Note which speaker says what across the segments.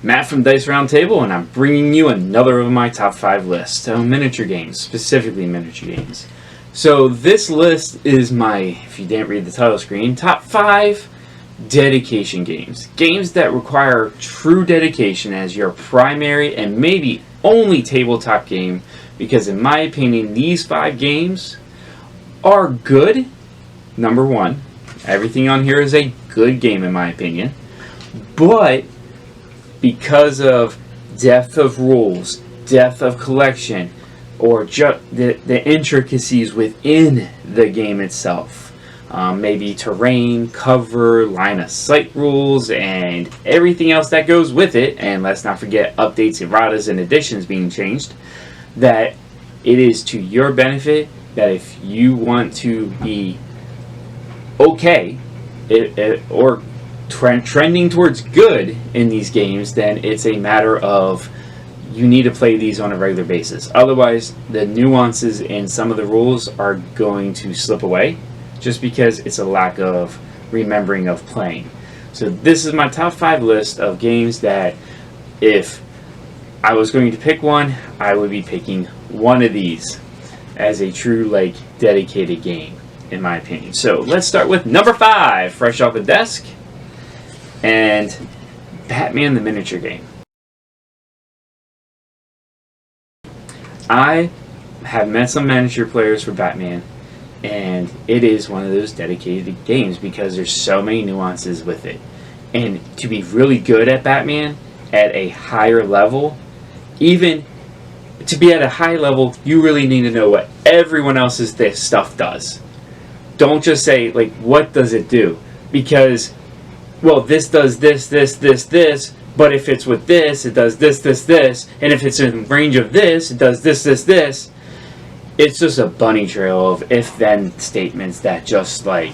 Speaker 1: Matt from Dice Roundtable, and I'm bringing you another of my top 5 lists. So miniature games, specifically miniature games. So this list is my, if you didn't read the title screen, top 5 dedication games. Games that require true dedication as your primary and maybe only tabletop game, because in my opinion, these 5 games are good. Number 1, everything on here is a good game in my opinion, but because of depth of rules, depth of collection, or the intricacies within the game itself, maybe terrain, cover, line of sight rules, and everything else that goes with it, and let's not forget updates, erratas, and additions being changed, that it is to your benefit that if you want to be okay or trending towards good in these games, then it's a matter of you need to play these on a regular basis. Otherwise, the nuances in some of the rules are going to slip away just because it's a lack of remembering of playing. So this is my top 5 list of games that if I was going to pick one, I would be picking one of these as a true dedicated game in my opinion. So let's start with number 5, fresh off the desk, and Batman the miniature game. I have met some miniature players for Batman, and it is one of those dedicated games because there's so many nuances with it. And to be really good at Batman at a higher level, even to be at a high level, you really need to know what everyone else's stuff does. Don't just say, what does it do? Because, well, this does this, but if it's with this, it does this, and if it's in range of this, it does this. It's just a bunny trail of if-then statements that just, I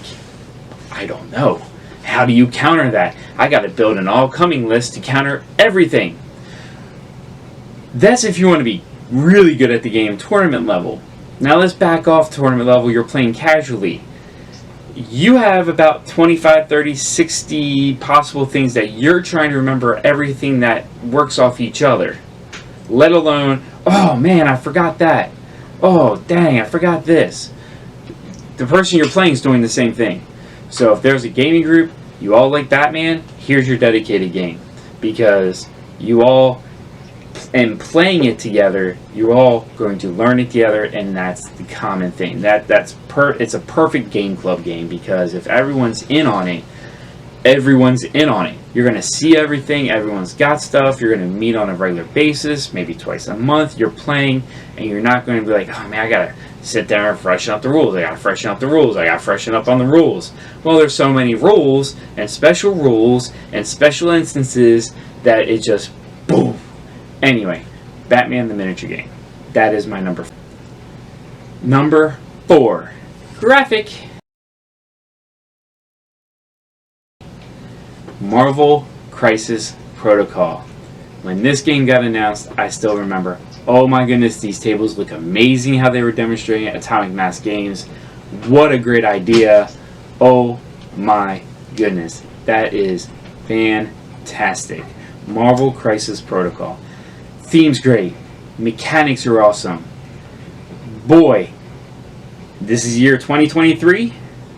Speaker 1: don't know. How do you counter that? I gotta build an all-coming list to counter everything. That's if you want to be really good at the game, tournament level. Now let's back off tournament level, you're playing casually. You have about 25, 30, 60 possible things that you're trying to remember everything that works off each other. Let alone, oh man, I forgot that. Oh dang, I forgot this. The person you're playing is doing the same thing. So if there's a gaming group, you all like Batman, here's your dedicated game. Because you all, and playing it together, you're all going to learn it together, and that's the common thing. It's a perfect game club game, because if everyone's in on it, everyone's in on it. You're going to see everything, everyone's got stuff, you're going to meet on a regular basis, maybe twice a month, you're playing, and you're not going to be like, oh man, I got to sit there and freshen up the rules, I got to freshen up the rules, I got to freshen up on the rules. Well, there's so many rules and special instances that it just, boom. Anyway, Batman the miniature game. That is my number 4. Number 4, graphic. Marvel Crisis Protocol. When this game got announced, I still remember, oh my goodness, these tables look amazing how they were demonstrating at Atomic Mass Games. What a great idea. Oh my goodness. That is fantastic. Marvel Crisis Protocol. Theme's great. Mechanics are awesome. Boy, this is year 2023.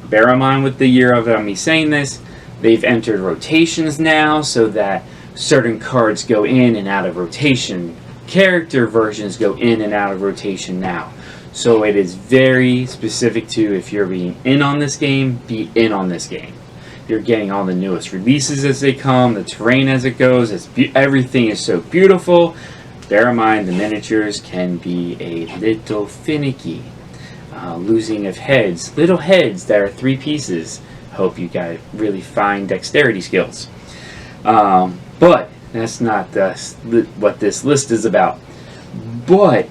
Speaker 1: Bear in mind with the year of me saying this, they've entered rotations now so that certain cards go in and out of rotation. Character versions go in and out of rotation now. So it is very specific to, if you're being in on this game, be in on this game. You're getting all the newest releases as they come, the terrain as it goes, everything is so beautiful. Bear in mind, the miniatures can be a little finicky. Losing of heads, little heads that are 3 pieces. Hope you got really fine dexterity skills. But that's not what this list is about. But,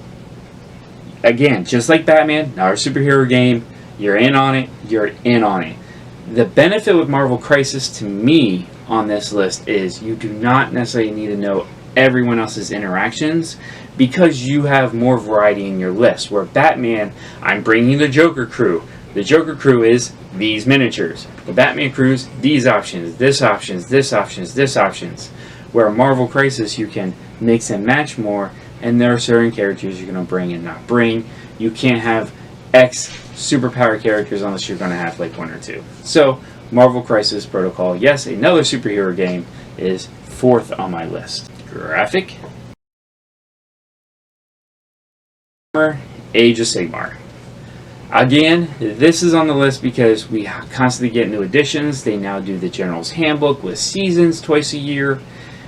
Speaker 1: again, just like Batman, not a superhero game, you're in on it, you're in on it. The benefit with Marvel Crisis to me on this list is you do not necessarily need to know everyone else's interactions because you have more variety in your list. Where Batman, I'm bringing the Joker crew. The Joker crew is these miniatures. The Batman crew's these options, this options, this options, this options. Where Marvel Crisis, you can mix and match more, and there are certain characters you're going to bring and not bring. You can't have X superpower characters unless you're going to have like one or two. So Marvel Crisis Protocol, yes, another superhero game, is 4th on my list. Graphic. Age of Sigmar. Again, this is on the list because we constantly get new editions. They now do the General's Handbook with seasons twice a year.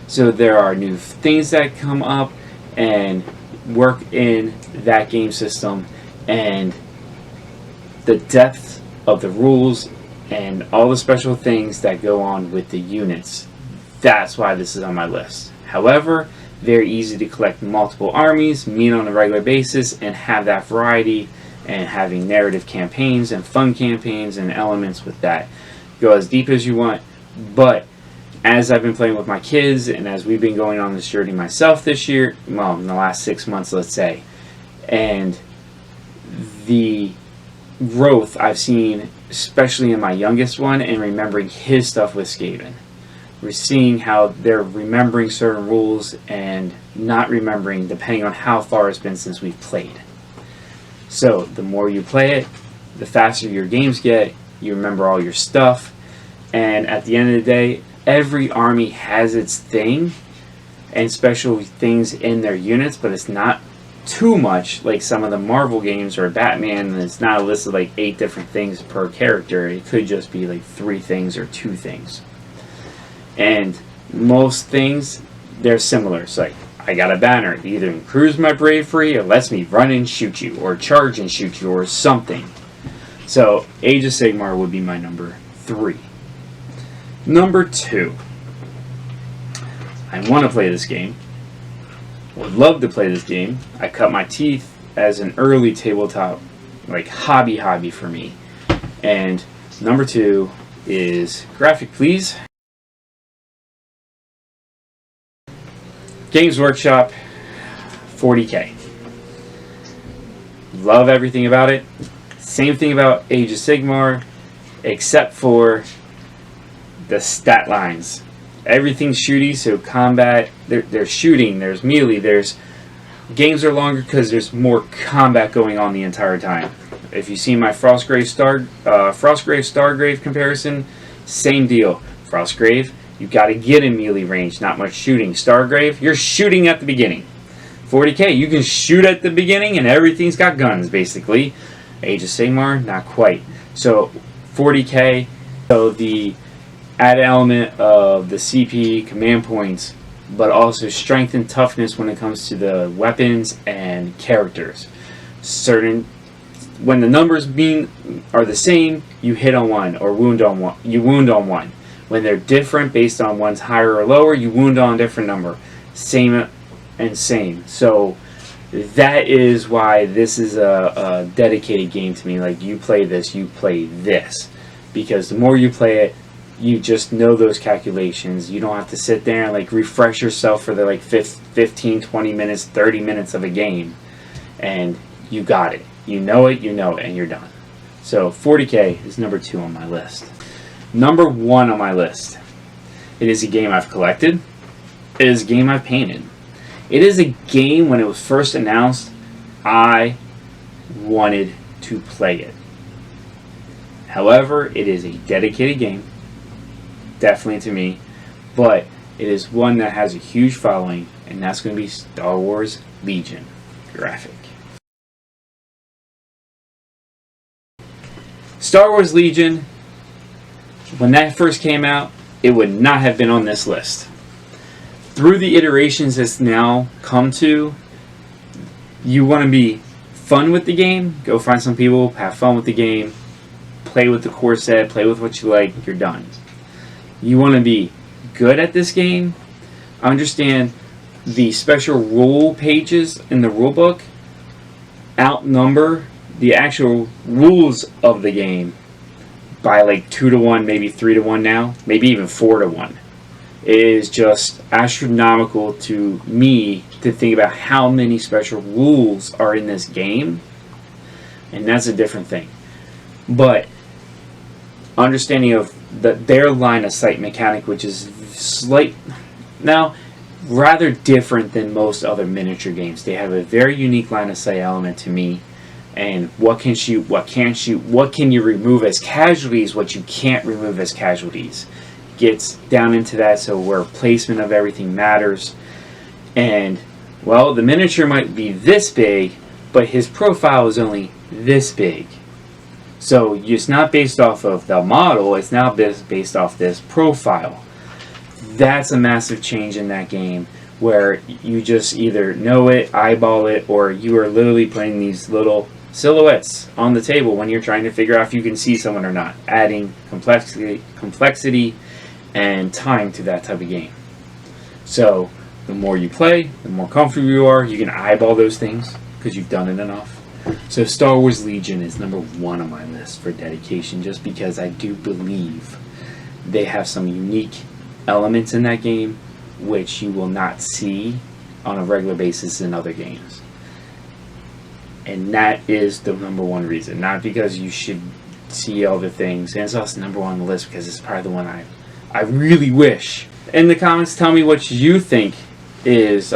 Speaker 1: So there are new things that come up and work in that game system, and the depth of the rules and all the special things that go on with the units. That's why this is on my list. However, very easy to collect multiple armies, meet on a regular basis, and have that variety, and having narrative campaigns and fun campaigns and elements with that. Go as deep as you want, but as I've been playing with my kids and as we've been going on this journey myself this year, well, in the last 6 months, let's say, and the growth I've seen, especially in my youngest one, and remembering his stuff with Skaven. We're seeing how they're remembering certain rules and not remembering depending on how far it's been since we've played. So the more you play it, the faster your games get, you remember all your stuff, and at the end of the day, every army has its thing and special things in their units, but it's not too much like some of the Marvel games or Batman, and it's not a list of like 8 different things per character. It could just be like 3 things or 2 things. And most things, they're similar. It's like, I got a banner. It either improves my bravery or lets me run and shoot you, or charge and shoot you, or something. So, Age of Sigmar would be my number 3. Number 2. I want to play this game. Would love to play this game. I cut my teeth as an early tabletop, like hobby for me. And number 2 is Graphic, please. Games Workshop, 40K. Love everything about it. Same thing about Age of Sigmar, except for the stat lines. Everything's shooty, so combat, there's shooting, there's melee, there's games are longer because there's more combat going on the entire time. If you see my Frostgrave Stargrave comparison, same deal. Frostgrave, you got to get in melee range, not much shooting. Stargrave, you're shooting at the beginning. 40K, you can shoot at the beginning and everything's got guns, basically. Age of Sigmar, not quite. So 40K, so the added element of the CP command points, but also strength and toughness when it comes to the weapons and characters. When the numbers are the same, you hit on one or wound on one. You wound on one. When they're different based on one's higher or lower, you wound on a different number. Same and same. So that is why this is a dedicated game to me. Like, you play this, you play this. Because the more you play it, you just know those calculations. You don't have to sit there and like refresh yourself for the like 15, 20 minutes, 30 minutes of a game. And you got it. You know it, and you're done. So 40K is number 2 on my list. Number 1 on my list. It is a game I've collected. It is a game I've painted. It is a game, when it was first announced, I wanted to play it. However, it is a dedicated game. Definitely to me. But it is one that has a huge following, and that's going to be Star Wars Legion Graphic. Star Wars Legion, when that first came out, it would not have been on this list. Through the iterations it's now come to, you want to be fun with the game, go find some people, have fun with the game, play with the core set, play with what you like, you're done. You want to be good at this game, understand the special rule pages in the rule book outnumber the actual rules of the game by like 2 to 1, maybe 3 to 1 now, maybe even 4 to 1. It is just astronomical to me to think about how many special rules are in this game, and that's a different thing. But understanding of their line of sight mechanic, which is slight. Now, rather different than most other miniature games. They have a very unique line of sight element to me, and what can shoot, what can't shoot, what can you remove as casualties, what you can't remove as casualties. Gets down into that, so where placement of everything matters. And, well, the miniature might be this big, but his profile is only this big. So it's not based off of the model, it's now based off this profile. That's a massive change in that game, where you just either know it, eyeball it, or you are literally playing these little silhouettes on the table when you're trying to figure out if you can see someone or not, adding complexity and time to that type of game. So the more you play, the more comfortable you are. You can eyeball those things because you've done it enough. So Star Wars Legion is number 1 on my list for dedication, just because I do believe they have some unique elements in that game which you will not see on a regular basis in other games. And that is the number 1 reason. Not because you should see other things. And it's also number 1 on the list because it's probably the one I really wish. In the comments, tell me what you think is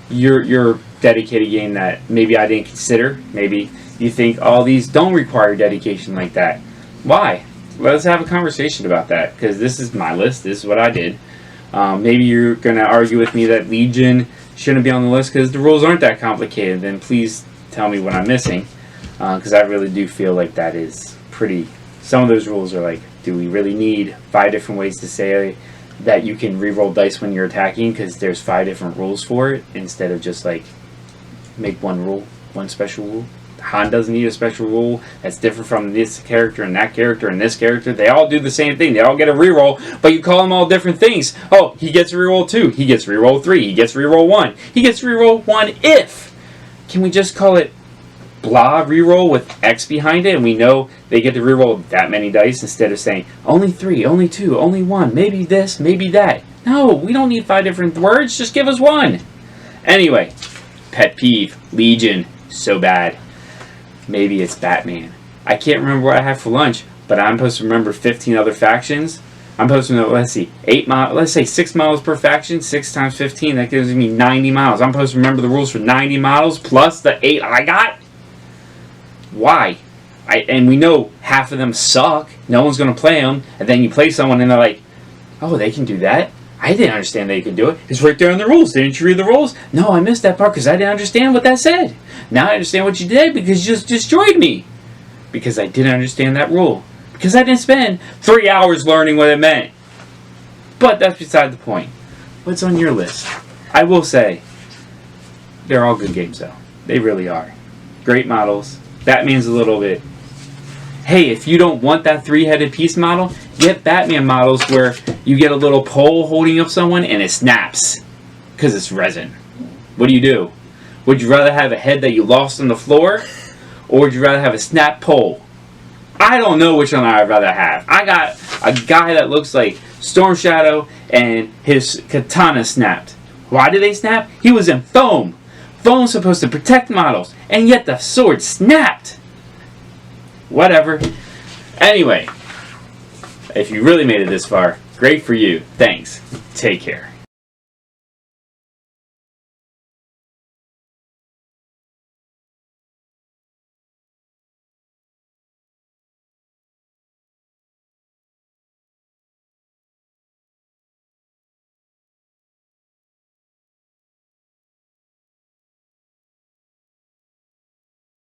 Speaker 1: your dedicated game that maybe I didn't consider. Maybe you think all these don't require dedication like that. Why? Let's have a conversation about that, because this is my list. This is what I did. Maybe you're going to argue with me that Legion shouldn't be on the list because the rules aren't that complicated. Then please tell me what I'm missing, because I really do feel like that is pretty... Some of those rules are like, do we really need 5 different ways to say that you can re-roll dice when you're attacking, because there's 5 different rules for it, instead of just like make one rule, one special rule. Han doesn't need a special rule that's different from this character and that character and this character. They all do the same thing. They all get a reroll, but you call them all different things. Oh, he gets a reroll 2. He gets reroll 3. He gets reroll 1. He gets reroll 1 if. Can we just call it blah reroll with X behind it, and we know they get to reroll that many dice instead of saying only 3, only 2, only 1, maybe this, maybe that. No, we don't need 5 different words. Just give us 1. Anyway, pet peeve, Legion, so bad. Maybe it's Batman. I can't remember what I had for lunch, but I'm supposed to remember 15 other factions. I'm supposed to know, let's see, 6 models per faction, 6 times 15, that gives me 90 models. I'm supposed to remember the rules for 90 models plus the 8 I got? Why? And we know half of them suck. No one's going to play them. And then you play someone and they're like, oh, they can do that? I didn't understand they could do it. It's right there in the rules. Didn't you read the rules? No, I missed that part because I didn't understand what that said. Now I understand what you did because you just destroyed me. Because I didn't understand that rule. Because I didn't spend 3 hours learning what it meant. But that's beside the point. What's on your list? I will say, they're all good games though. They really are. Great models. Batman's a little bit... Hey, if you don't want that 3-headed piece model, get Batman models where you get a little pole holding up someone and it snaps. Because it's resin. What do? Would you rather have a head that you lost on the floor? Or would you rather have a snap pole? I don't know which one I'd rather have. I got a guy that looks like Storm Shadow and his katana snapped. Why did they snap? He was in foam. Foam's supposed to protect models, and yet the sword snapped. Whatever. Anyway, if you really made it this far, great for you. Thanks. Take care.